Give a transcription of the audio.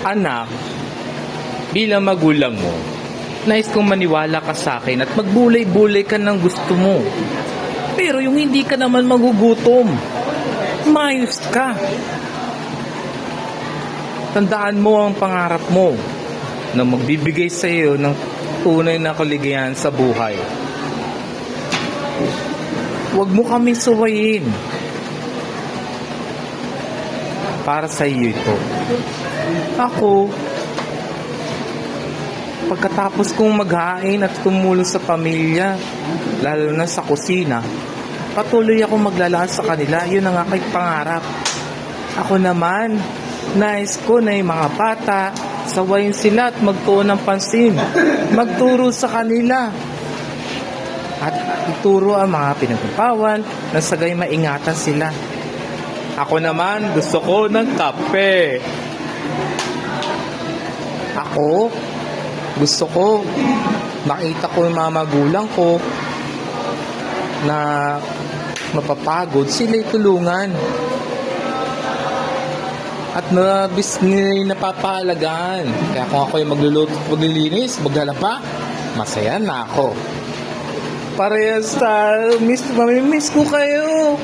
Anak, bilang magulang mo, nais kong maniwala ka sa akin at magbulay-bulay ka ng gusto mo. Pero yung hindi ka naman magugutom, mayos ka. Tandaan mo ang pangarap mo na magbibigay sa iyo ng tunay na kaligayahan sa buhay. Huwag mo kami suwayin. Para sa iyo ito. Ako, pagkatapos kong maghain at tumulong sa pamilya, lalo na sa kusina, patuloy akong maglalaan sa kanila. Yun ang aking pangarap. Ako naman, nais ko na yung mga bata, sawayin sila at magtuon ng pansin. Magturo sa kanila. At ituro ang mga pinagpapawan na sagay maingatan sila. Ako naman, gusto ko ng kape. Ako, gusto ko makita ko yung mga magulang ko na mapapagod, sila'y tulungan. At napapahalagaan. Kaya kung ako yung magluluto, maglilinis, maglalaba, masaya na ako. Parehas tayo. Mamimiss ko kayo.